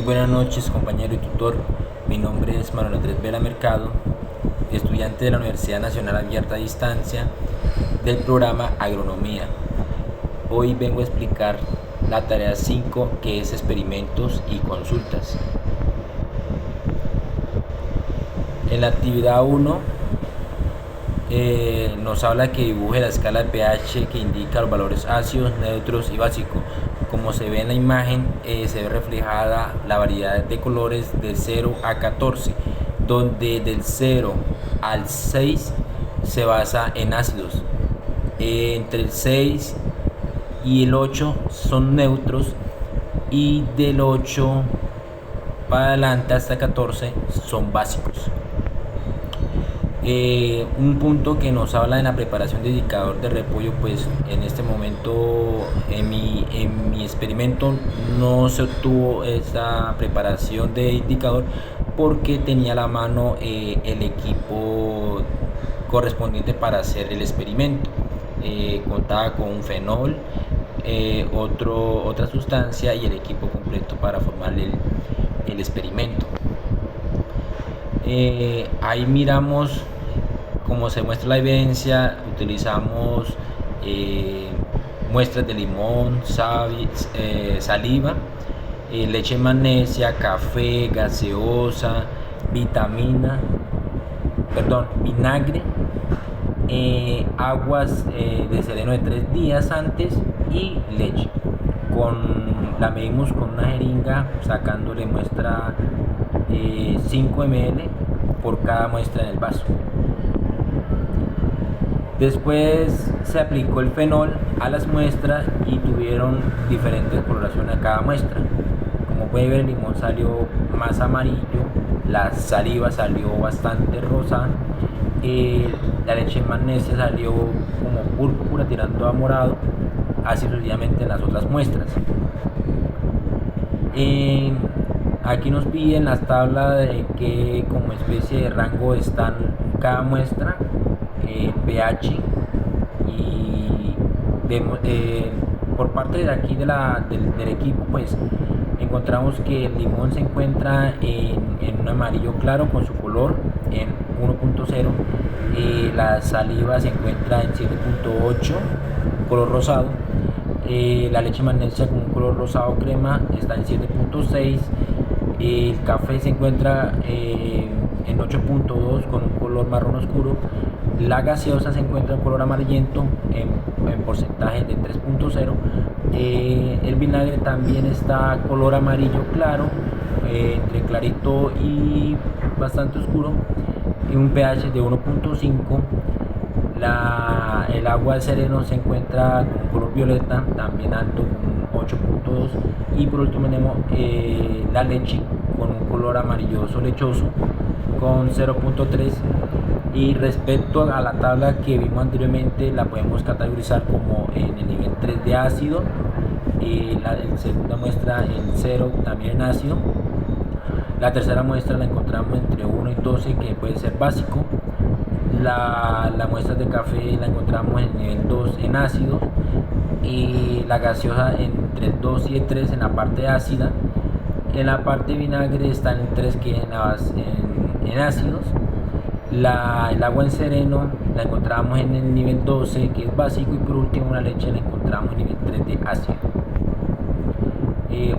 buenas noches, compañero y tutor. Mi nombre es Manuel Andrés Vela Mercado, estudiante de la Universidad Nacional Abierta a Distancia del programa Agronomía. Hoy vengo a explicar la tarea 5, que es experimentos y consultas. En la actividad 1 nos habla que dibuje la escala de pH que indica los valores ácidos, neutros y básicos. Como se ve en la imagen, se ve reflejada la variedad de colores de 0 a 14, donde del 0 al 6 se basa en ácidos. Entre el 6 y el 8 son neutros, y del 8 para adelante hasta 14 son básicos. Un punto que nos habla en la preparación de indicador de repollo, pues en este momento en mi experimento no se obtuvo esta preparación de indicador porque tenía a la mano el equipo correspondiente para hacer el experimento. Contaba con un fenol, otra sustancia y el equipo completo para formar el experimento. Ahí miramos cómo se muestra la evidencia. Utilizamos muestras de limón, saliva, leche de magnesia, café, gaseosa, vinagre, aguas de sereno de 3 días antes y leche. La medimos con una jeringa, sacándole muestra 5 ml por cada muestra en el vaso. Después se aplicó el fenol a las muestras y tuvieron diferentes coloraciones a cada muestra. Como puede ver, el limón salió más amarillo, la saliva salió bastante rosa, la leche de magnesia salió como púrpura tirando a morado, así sucesivamente en las otras muestras. Aquí nos piden las tablas de que como especie de rango están cada muestra, pH, y vemos, por parte de aquí del equipo, pues encontramos que el limón se encuentra en un amarillo claro con su color en 1.0, la saliva se encuentra en 7.8, color rosado, la leche de magnesia con un color rosado crema está en 7.6, el café se encuentra en 8.2 con un color marrón oscuro, la gaseosa se encuentra en color amarillento en porcentaje de 3.0, el vinagre también está color amarillo claro, entre clarito y bastante oscuro, y un pH de 1.5. El agua de sereno se encuentra con color violeta, también alto, con 8.2, y por último tenemos la leche con un color amarilloso lechoso con 0.3. Y respecto a la tabla que vimos anteriormente, la podemos categorizar como en el nivel 3 de ácido, la segunda muestra en 0 también en ácido, la tercera muestra la encontramos entre 1 y 12, que puede ser básico, la muestra de café la encontramos en el nivel 2 en ácido, y la gaseosa entre el 2 y el 3 en la parte ácida. En la parte de vinagre está en el 3, que es en ácidos. El agua en sereno la encontramos en el nivel 12, que es básico, y por último la leche la encontramos en el nivel 3 de ácido.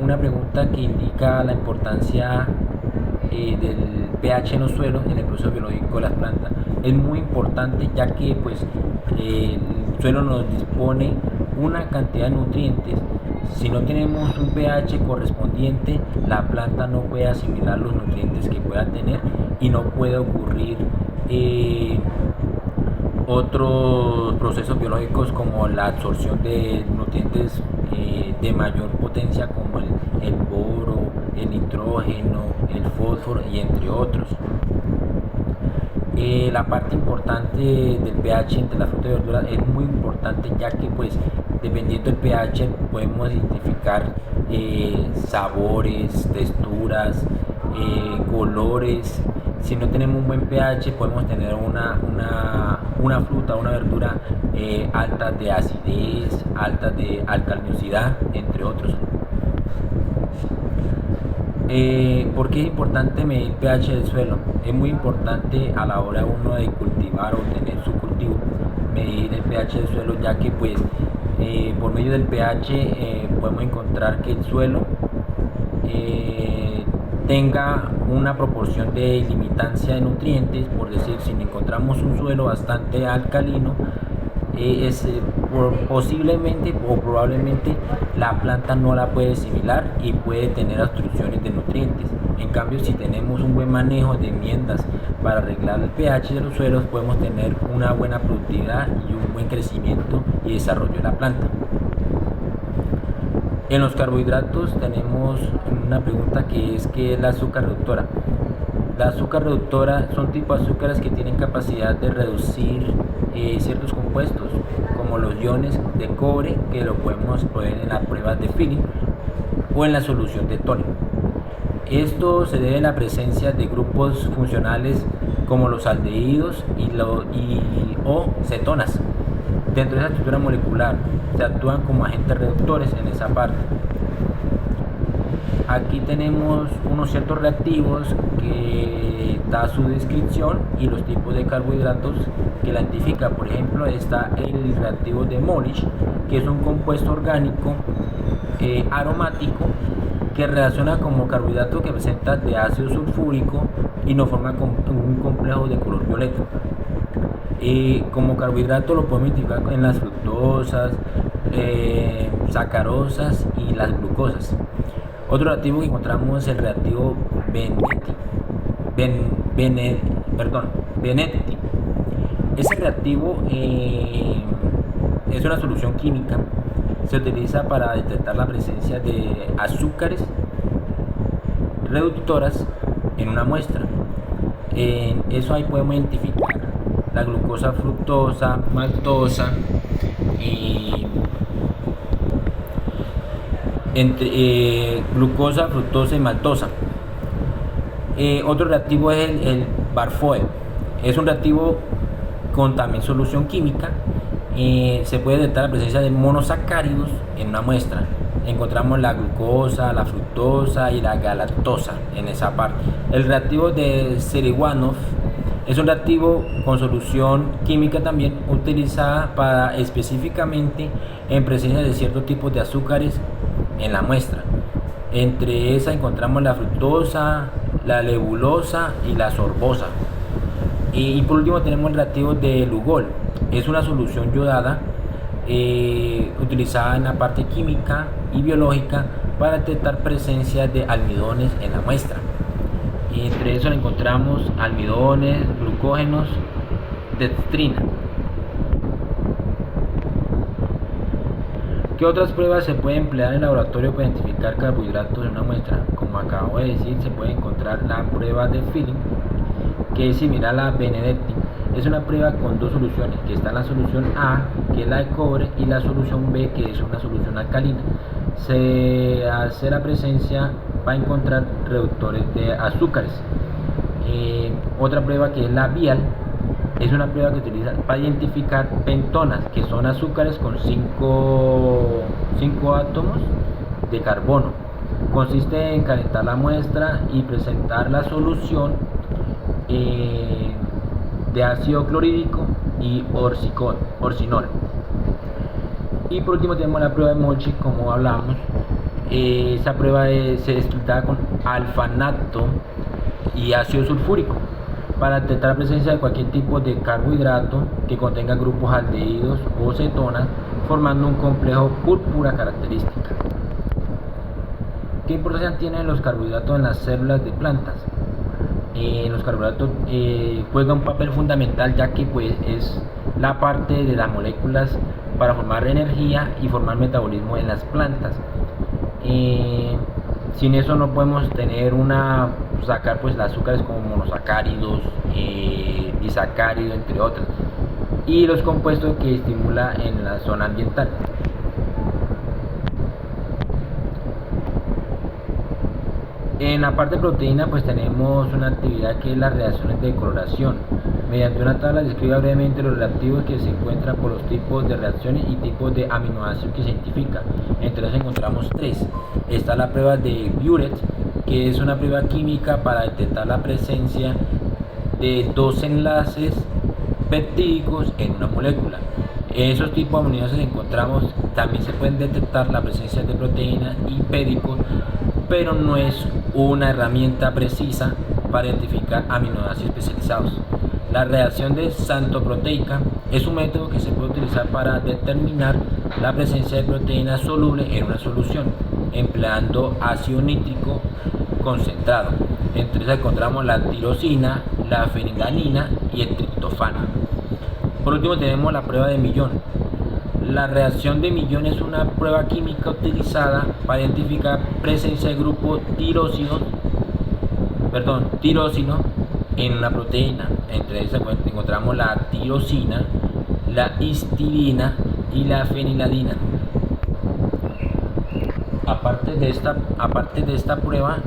Una pregunta que indica la importancia del pH en los suelos en el proceso biológico de las plantas. Es muy importante, ya que pues el suelo nos dispone una cantidad de nutrientes. Si no tenemos un pH correspondiente, la planta no puede asimilar los nutrientes que pueda tener y no puede ocurrir otros procesos biológicos como la absorción de nutrientes de mayor potencia, como el boro, el nitrógeno, el fósforo y entre otros. La parte importante del pH entre las frutas y verduras es muy importante, ya que pues dependiendo del pH podemos identificar sabores, texturas, colores. Si no tenemos un buen pH, podemos tener una fruta, una verdura alta de acidez, alta de alcalinosidad, entre otros. ¿Por qué es importante medir el pH del suelo? Es muy importante a la hora uno de cultivar o tener su cultivo, medir el pH del suelo, ya que pues por medio del pH podemos encontrar que el suelo tenga una proporción de limitancia de nutrientes. Por decir, si encontramos un suelo bastante alcalino, posiblemente o probablemente la planta no la puede asimilar y puede tener obstrucciones de nutrientes. En cambio, si tenemos un buen manejo de enmiendas para arreglar el pH de los suelos, podemos tener una buena productividad y un buen crecimiento y desarrollo de la planta. En los carbohidratos tenemos una pregunta que es ¿qué es la azúcar reductora? La azúcar reductora son tipos de azúcares que tienen capacidad de reducir ciertos compuestos, como los iones de cobre, que lo podemos poner en las pruebas de Feeling o en la solución de Tonio. Esto se debe a la presencia de grupos funcionales como los aldehídos o cetonas. Dentro de esa estructura molecular se actúan como agentes reductores en esa parte. Aquí tenemos unos ciertos reactivos que da su descripción y los tipos de carbohidratos que la identifica. Por ejemplo, está el reactivo de Molich, que es un compuesto orgánico aromático que reacciona como carbohidrato que presenta de ácido sulfúrico y nos forma un complejo de color violeta. Como carbohidrato lo podemos identificar en las fructosas, sacarosas y las glucosas. Otro reactivo que encontramos es el reactivo Benedetti. Ese reactivo es una solución química. Se utiliza para detectar la presencia de azúcares reductoras en una muestra. En eso ahí podemos identificar la glucosa, fructosa, maltosa y entre glucosa, fructosa y maltosa. Otro reactivo es el Barfoed. Es un reactivo con también solución química. Se puede detectar la presencia de monosacáridos en una muestra. Encontramos la glucosa, la fructosa y la galactosa en esa parte. El reactivo de Siriwanov es un reactivo con solución química también utilizada para específicamente en presencia de ciertos tipos de azúcares en la muestra. Entre esas encontramos la fructosa, la levulosa y la sorbosa. Y por último tenemos el reactivo de Lugol. Es una solución yodada utilizada en la parte química y biológica para detectar presencia de almidones en la muestra. Y entre eso encontramos almidones, glucógenos, dextrina. ¿Qué otras pruebas se pueden emplear en el laboratorio para identificar carbohidratos en una muestra? Como acabo de decir, se puede encontrar la prueba de Feeling, que es similar a la Benedetti. Es una prueba con dos soluciones, que está la solución A, que es la de cobre, y la solución B, que es una solución alcalina. Se hace la presencia para encontrar reductores de azúcares. Otra prueba que es la Vial, es una prueba que utiliza para identificar pentonas, que son azúcares con 5 átomos de carbono. Consiste en calentar la muestra y presentar la solución de ácido clorhídrico y orcinol. Y por último tenemos la prueba de Molich, como hablamos. Esa prueba se estructura con alfanato y ácido sulfúrico para detectar la presencia de cualquier tipo de carbohidrato que contenga grupos aldehídos o cetonas, formando un complejo púrpura característica. ¿Qué importancia tienen los carbohidratos en las células de plantas? Los carbohidratos juegan un papel fundamental, ya que pues es la parte de las moléculas para formar energía y formar metabolismo en las plantas. Sin eso no podemos tener sacar pues los azúcares como monosacáridos, disacáridos, entre otros, y los compuestos que estimula en la zona ambiental. En la parte de proteína pues tenemos una actividad que es las reacciones de coloración. Mediante una tabla describe brevemente los reactivos que se encuentran por los tipos de reacciones y tipos de aminoácidos que se identifican. Entre ellos encontramos tres. Está la prueba de Biuret, que es una prueba química para detectar la presencia de dos enlaces peptídicos en una molécula. Esos tipos de aminoácidos encontramos, también se pueden detectar la presencia de proteínas y péptidos, pero no es una herramienta precisa para identificar aminoácidos especializados. La reacción de xantoproteica es un método que se puede utilizar para determinar la presencia de proteínas solubles en una solución, empleando ácido nítrico concentrado. Entre ellas encontramos la tirosina, la fenilalanina y el triptofano. Por último tenemos la prueba de Millón. La reacción de Millón es una prueba química utilizada para identificar presencia de grupo tirosino en una proteína. Entre ellas encontramos la tirosina, la histidina y la fenilalanina. Aparte de esta prueba,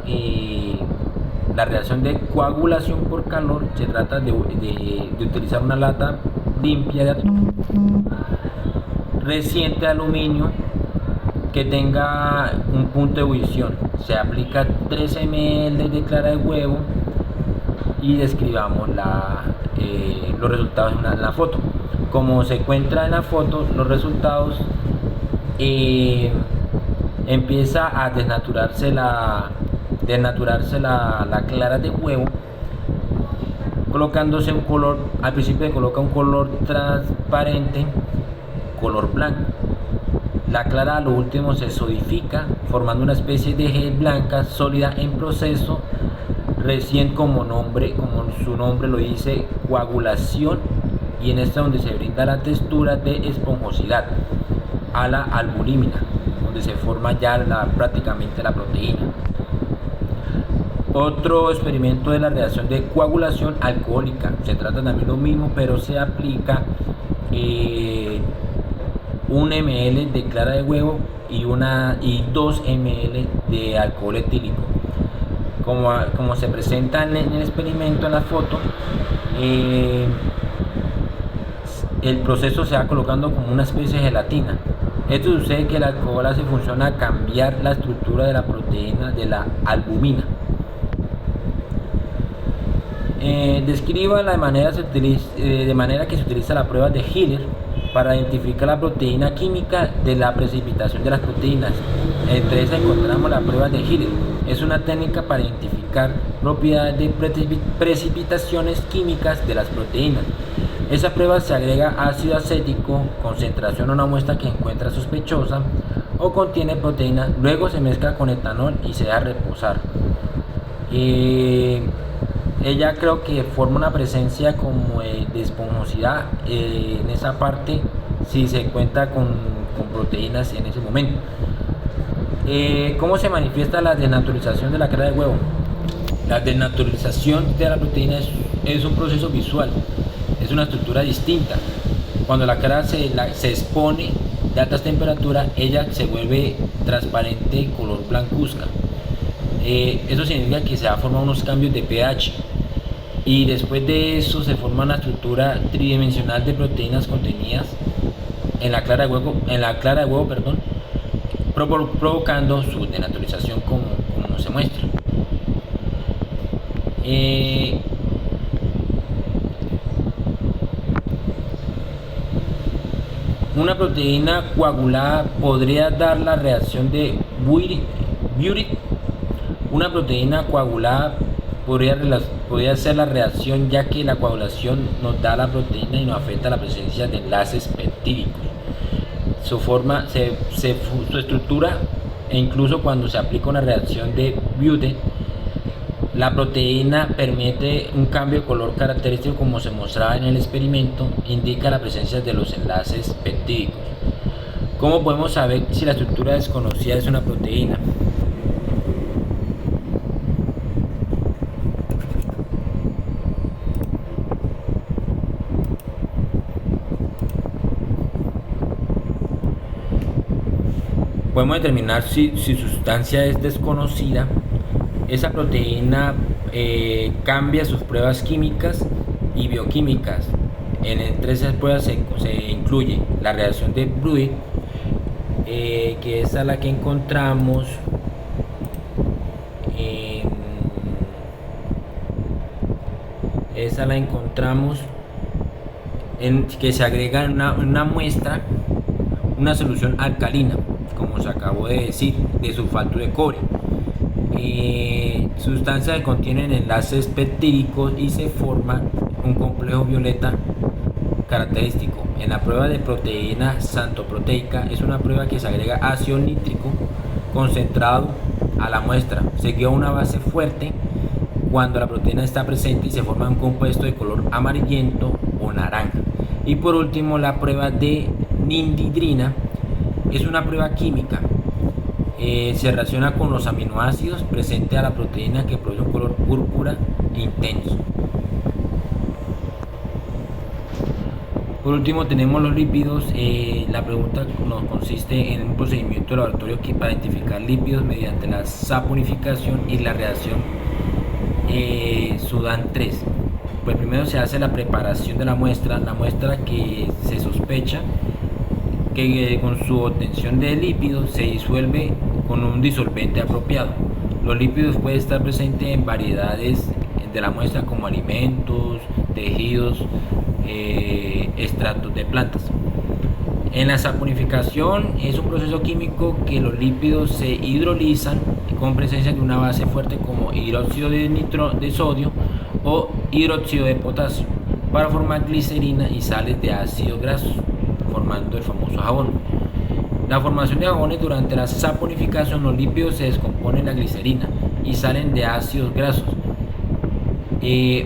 la reacción de coagulación por calor, se trata de utilizar una lata limpia de atún reciente de aluminio que tenga un punto de ebullición. Se aplica 3 ml de clara de huevo y describamos los resultados en la foto. Como se encuentra en la foto, los resultados, empieza a desnaturarse la clara de huevo, colocándose un color, al principio se coloca un color transparente, color blanco. La clara a lo último se solidifica, formando una especie de gel blanca sólida en proceso, recién como su nombre lo dice, coagulación, y en esta donde se brinda la textura de esponjosidad a la albumina, donde se forma ya prácticamente la proteína. Otro experimento de la reacción de coagulación alcohólica. Se trata también lo mismo, pero se aplica 1 ml de clara de huevo y 2 ml de alcohol etílico. Como se presenta en el experimento, en la foto, el proceso se va colocando como una especie de gelatina. Esto sucede que el alcohol hace función a cambiar la estructura de la proteína de la albumina. Describa de manera que se utiliza la prueba de Hiller para identificar la proteína química de la precipitación de las proteínas. Entre esas encontramos la prueba de Hiller. Es una técnica para identificar propiedades de precipitaciones químicas de las proteínas. Esa prueba se agrega ácido acético, concentración a una muestra que encuentra sospechosa o contiene proteína, luego se mezcla con etanol y se deja reposar. Ella creo que forma una presencia como de esponjosidad en esa parte si se cuenta con proteínas en ese momento. ¿Cómo se manifiesta la desnaturalización de la clara de huevo? La desnaturalización de la proteína es un proceso visual, es una estructura distinta. Cuando la clara se expone de altas temperaturas, ella se vuelve transparente, color blancuzca. Eso significa que se va a formar unos cambios de pH, y después de eso se forma una estructura tridimensional de proteínas contenidas en la clara de huevo, provocando su denaturalización como se muestra. Una proteína coagulada podría dar la reacción de Bury. Una proteína coagulada podría ser la reacción, ya que la coagulación nos da la proteína y nos afecta la presencia de enlaces peptídicos. Su forma, su estructura, e incluso cuando se aplica una reacción de Bury, la proteína permite un cambio de color característico, como se mostraba en el experimento, indica la presencia de los enlaces peptídicos. ¿Cómo podemos saber si la estructura desconocida es una proteína? Podemos determinar si su sustancia es desconocida. Esa proteína cambia sus pruebas químicas y bioquímicas. Entre esas pruebas se incluye la reacción de Bury, que es la que encontramos Esa la encontramos en que se agrega en una muestra una solución alcalina, como se acabó de decir, de sulfato de cobre. Sustancias que contienen enlaces peptídicos y se forma un complejo violeta característico. En la prueba de proteína santoproteica es una prueba que se agrega ácido nítrico concentrado a la muestra, seguido a una base fuerte cuando la proteína está presente y se forma un compuesto de color amarillento o naranja. Y por último, la prueba de nindidrina es una prueba química. Se relaciona con los aminoácidos presentes a la proteína que produce un color púrpura intenso. Por último tenemos los lípidos. La pregunta nos consiste en un procedimiento de laboratorio para identificar lípidos mediante la saponificación y la reacción Sudan 3. Pues primero se hace la preparación de la muestra que se sospecha que con su obtención de lípidos se disuelve con un disolvente apropiado. Los lípidos pueden estar presentes en variedades de la muestra como alimentos, tejidos, extractos de plantas. En la saponificación es un proceso químico que los lípidos se hidrolizan con presencia de una base fuerte como hidróxido de sodio o hidróxido de potasio para formar glicerina y sales de ácidos grasos, formando el famoso jabón. La formación de jabones durante la saponificación, los lípidos se descomponen en la glicerina y salen de ácidos grasos.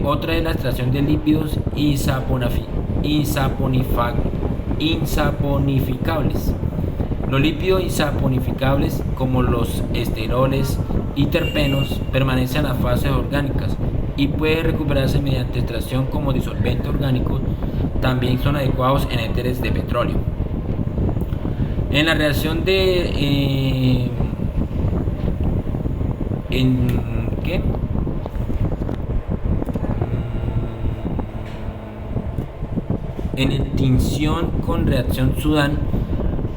Otra es la extracción de lípidos insaponificables. Los lípidos insaponificables, como los esteroles y terpenos, permanecen en las fases orgánicas y pueden recuperarse mediante extracción como disolventes orgánicos. También son adecuados en éteres de petróleo. En la reacción de en extinción con reacción Sudan,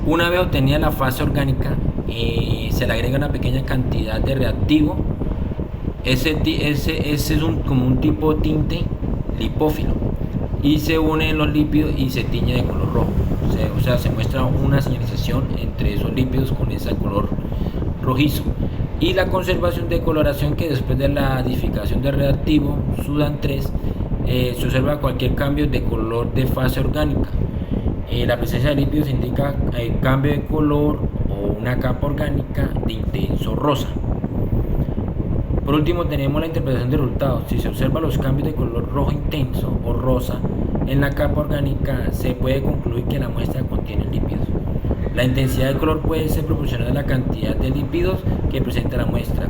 una vez obtenida la fase orgánica, se le agrega una pequeña cantidad de reactivo. Ese es como un tipo tinte lipófilo y se unen los lípidos y se tiñe de color rojo. O sea, se muestra una señalización entre esos lípidos con ese color rojizo. Y la conservación de coloración, que después de la edificación del reactivo Sudan 3 se observa cualquier cambio de color de fase orgánica. La presencia de lípidos indica cambio de color o una capa orgánica de intenso rosa. Por último tenemos la interpretación de resultados. Si se observan los cambios de color rojo intenso o rosa en la capa orgánica, se puede concluir que la muestra contiene lípidos. La intensidad de color puede ser proporcional a la cantidad de lípidos que presenta la muestra.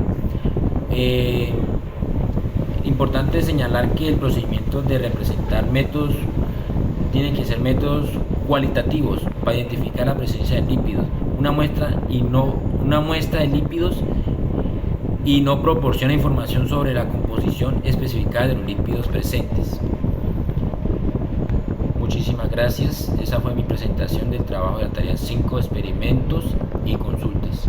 Importante señalar que el procedimiento de representar métodos tienen que ser métodos cualitativos para identificar la presencia de lípidos. Una muestra de lípidos y no proporciona información sobre la composición especificada de los lípidos presentes. Muchísimas gracias. Esa fue mi presentación del trabajo de la tarea 5, experimentos y consultas.